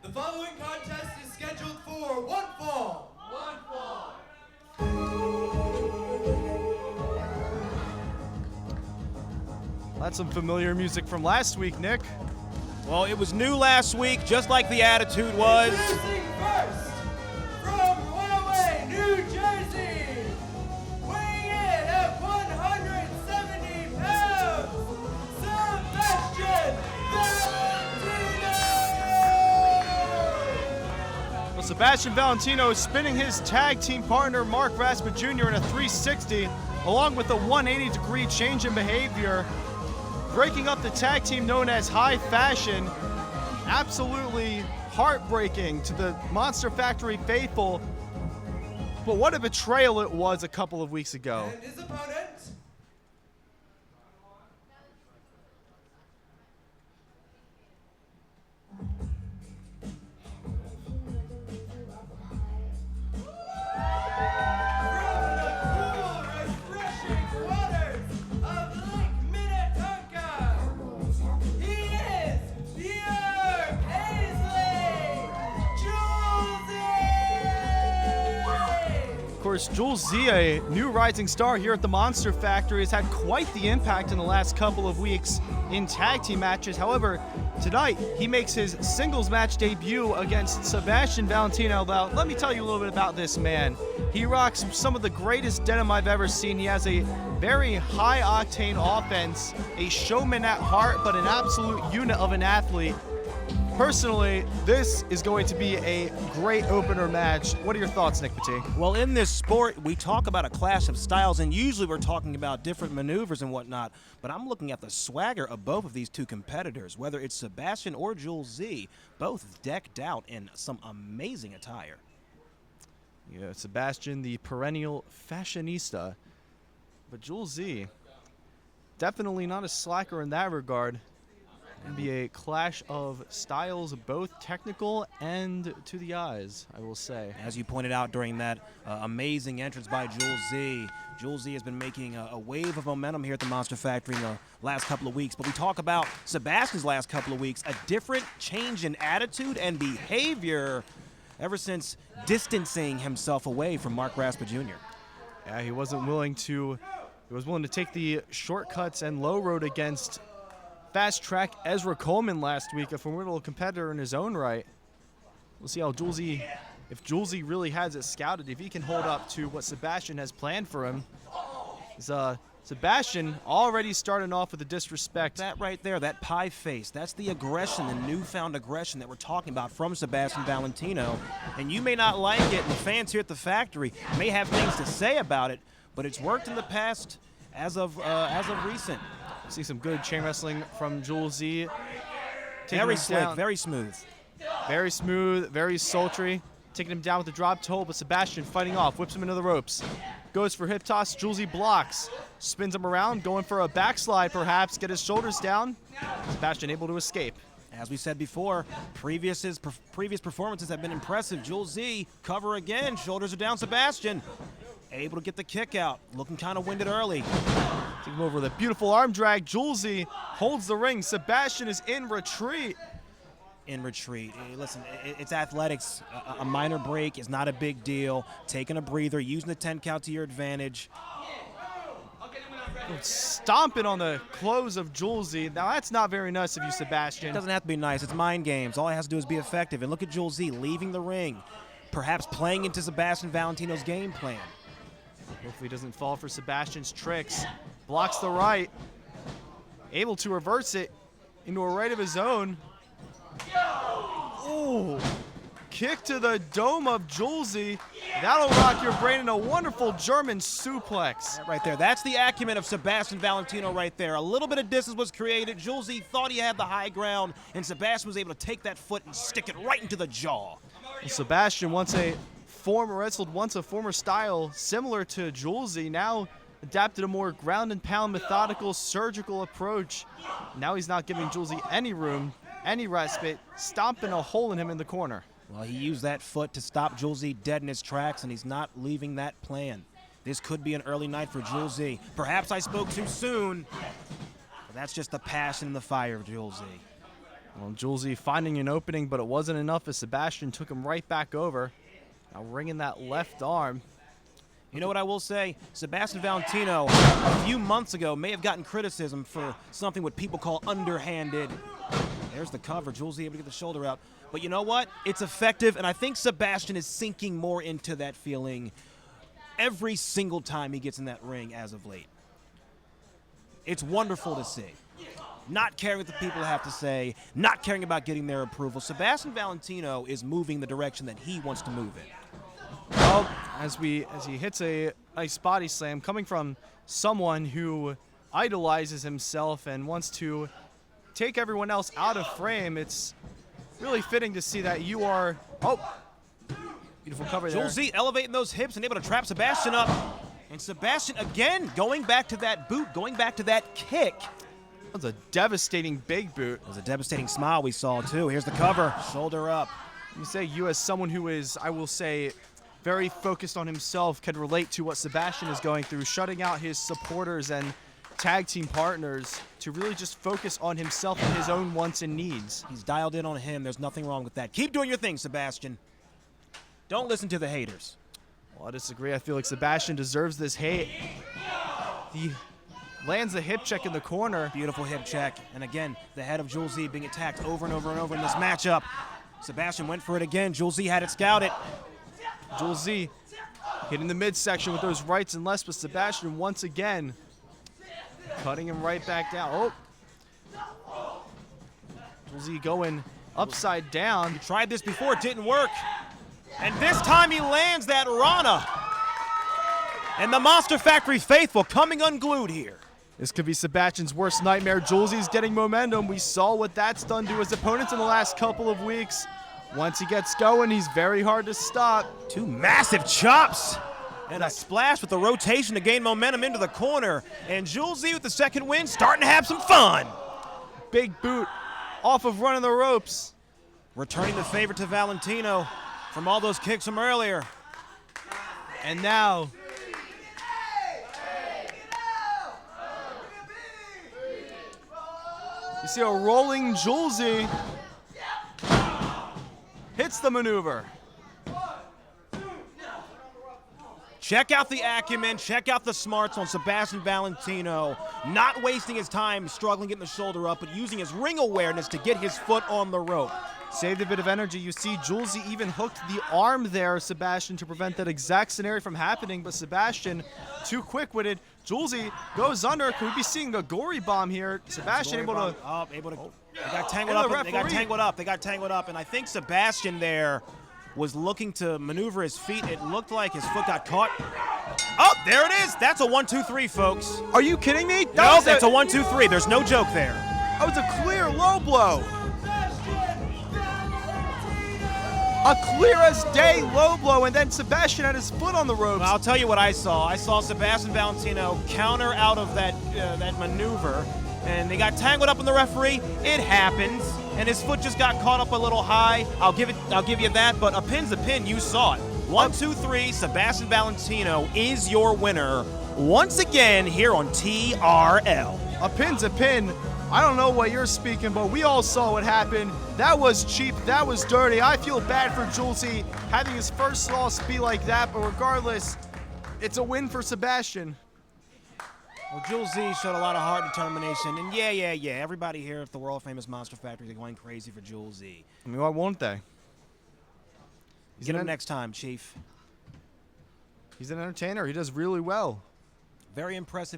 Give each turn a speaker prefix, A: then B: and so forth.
A: The following contest is scheduled for one fall. One fall.
B: That's some familiar music from last week, Nick.
C: Well, it was new last week, just like the attitude was.
A: Introducing first, from Julezee, New Jersey, weighing in at 170 pounds, Sebastian Valentino!
B: Well, Sebastian Valentino is spinning his tag team partner, Mark Raspa Jr. in a 360, along with a 180-degree change in behavior, breaking up the tag team known as High Fashion. Absolutely heartbreaking to the Monster Factory faithful. But what a betrayal it was a couple of weeks ago.
A: And his opponent,
B: Of course, Julezee, a new rising star here at the Monster Factory, has had quite the impact in the last couple of weeks in tag team matches. However, tonight he makes his singles match debut against Sebastian Valentino. Now, let me tell you a little bit about this man. He rocks some of the greatest denim I've ever seen. He has a very high-octane offense, a showman at heart, but an absolute unit of an athlete. Personally, this is going to be a great opener match. What are your thoughts, Nick Petit?
C: Well, in this sport, we talk about a clash of styles, and usually we're talking about different maneuvers and whatnot, but I'm looking at the swagger of both of these two competitors, whether it's Sebastian or Julezee, both decked out in some amazing attire.
B: Yeah, Sebastian, the perennial fashionista, but Julezee, definitely not a slacker in that regard. It'll be a clash of styles, both technical and to the eyes, I will say.
C: As you pointed out during that amazing entrance by Julezee, Julezee has been making a wave of momentum here at the Monster Factory in the last couple of weeks. But we talk about Sebastian's last couple of weeks, a different change in attitude and behavior ever since distancing himself away from Mark Raspa Jr.
B: Yeah, he was willing to take the shortcuts and low road against Fast Track Ezra Coleman last week, a formidable competitor in his own right. We'll see how if Julezee really has it scouted, if he can hold up to what Sebastian has planned for him. Sebastian already starting off with the disrespect.
C: That right there, that pie face, that's the aggression, the newfound aggression that we're talking about from Sebastian Valentino. And you may not like it, and the fans here at the factory may have things to say about it, but it's worked in the past as of recent.
B: See some good chain wrestling from Julezee.
C: Very slick, very smooth.
B: Very smooth, very sultry. Taking him down with the drop toe, but Sebastian fighting off, whips him into the ropes. Goes for hip toss, Julezee blocks. Spins him around, going for a backslide perhaps, get his shoulders down. Sebastian able to escape.
C: As we said before, previous performances have been impressive. Julezee, cover again, shoulders are down, Sebastian. Able to get the kick out, looking kind of winded early.
B: Take him over with a beautiful arm drag. Julezee holds the ring. Sebastian is in retreat.
C: In retreat. Listen, it's athletics. A minor break is not a big deal. Taking a breather, using the 10 count to your advantage.
B: Stomping on the clothes of Julezee. Now, that's not very nice of you, Sebastian.
C: It doesn't have to be nice. It's mind games. All it has to do is be effective. And look at Julezee leaving the ring, perhaps playing into Sebastian Valentino's game plan.
B: Hopefully he doesn't fall for Sebastian's tricks. Blocks the right. Able to reverse it into a right of his own. Ooh. Kick to the dome of Julezee. That'll rock your brain in a wonderful German suplex.
C: Right there. That's the acumen of Sebastian Valentino right there. A little bit of distance was created. Julezee thought he had the high ground, and Sebastian was able to take that foot and stick it right into the jaw.
B: Well, Sebastian wrestled once a former style similar to Julezee, now adapted a more ground and pound, methodical, surgical approach. Now he's not giving Julezee any room, any respite, stomping a hole in him in the corner.
C: Well, he used that foot to stop Julezee dead in his tracks, and he's not leaving that plan. This could be an early night for Julezee. Perhaps I spoke too soon, but that's just the passion and the fire of Julezee.
B: Well, Julezee finding an opening, but it wasn't enough as Sebastian took him right back over. Now ringing that left arm.
C: You know what I will say? Sebastian Valentino, a few months ago, may have gotten criticism for something what people call underhanded. There's the cover. Julezee able to get the shoulder out. But you know what? It's effective, and I think Sebastian is sinking more into that feeling every single time he gets in that ring as of late. It's wonderful to see. Not caring what the people have to say, not caring about getting their approval. Sebastian Valentino is moving the direction that he wants to move in.
B: Well, as he hits a nice body slam, coming from someone who idolizes himself and wants to take everyone else out of frame, it's really fitting to see that you are. Oh, beautiful cover there.
C: Julezee elevating those hips and able to trap Sebastian up. And Sebastian again going back to that boot, going back to that kick.
B: That was a devastating big boot.
C: It was a devastating smile we saw too. Here's the cover, shoulder up.
B: You say you as someone who is, I will say, very focused on himself can relate to what Sebastian is going through, shutting out his supporters and tag team partners to really just focus on himself and his own wants and needs.
C: He's dialed in on him. There's nothing wrong with that. Keep doing your thing, Sebastian. Don't listen to the haters.
B: Well, I disagree. I feel like Sebastian deserves this hate. He lands the hip check in the corner.
C: Beautiful hip check. And again, the head of Julezee being attacked over and over and over in this matchup. Sebastian went for it again. Julezee had it scouted.
B: Julezee hitting the midsection with those rights and lefts, but Sebastian once again cutting him right back down. Oh. Julezee going upside down.
C: He tried this before, it didn't work. And this time he lands that Rana. And the Monster Factory faithful coming unglued here.
B: This could be Sebastian's worst nightmare. Julzee's getting momentum. We saw what that's done to his opponents in the last couple of weeks. Once he gets going, he's very hard to stop.
C: Two massive chops. And a splash with the rotation to gain momentum into the corner. And Julezee with the second win, starting to have some fun.
B: Big boot off of running the ropes.
C: Returning the favor to Valentino from all those kicks from earlier.
B: And now you see a rolling Julezee. Hits the maneuver.
C: Check out the acumen, check out the smarts on Sebastian Valentino. Not wasting his time struggling getting the shoulder up, but using his ring awareness to get his foot on the rope.
B: Saved a bit of energy. You see Julezee even hooked the arm there, Sebastian, to prevent that exact scenario from happening, but Sebastian too quick-witted. Julezee goes under. Could we be seeing a gory bomb here? Sebastian able to...
C: They got tangled up. They got tangled up. And I think Sebastian there was looking to maneuver his feet. It looked like his foot got caught. Oh, there it is. That's a 1-2-3, folks.
B: Are you kidding me?
C: No, that's a 1-2-3. There's no joke there.
B: That was a clear low blow. A clear as day low blow, and then Sebastian had his foot on the ropes.
C: Well, I'll tell you what I saw. I saw Sebastian Valentino counter out of that maneuver, and they got tangled up in the referee. It happens, and his foot just got caught up a little high. I'll give you that, but a pin's a pin. You saw it. 1-2-3. Sebastian Valentino is your winner once again here on TRL.
B: A pin's a pin. I don't know what you're speaking, but we all saw what happened. That was cheap. That was dirty. I feel bad for Julezee having his first loss be like that, but regardless, it's a win for Sebastian.
C: Well, Julezee showed a lot of heart and determination, and yeah, everybody here at the world-famous Monster Factory is going crazy for Julezee.
B: I mean, why won't they?
C: Get him next time, Chief.
B: He's an entertainer. He does really well.
C: Very impressive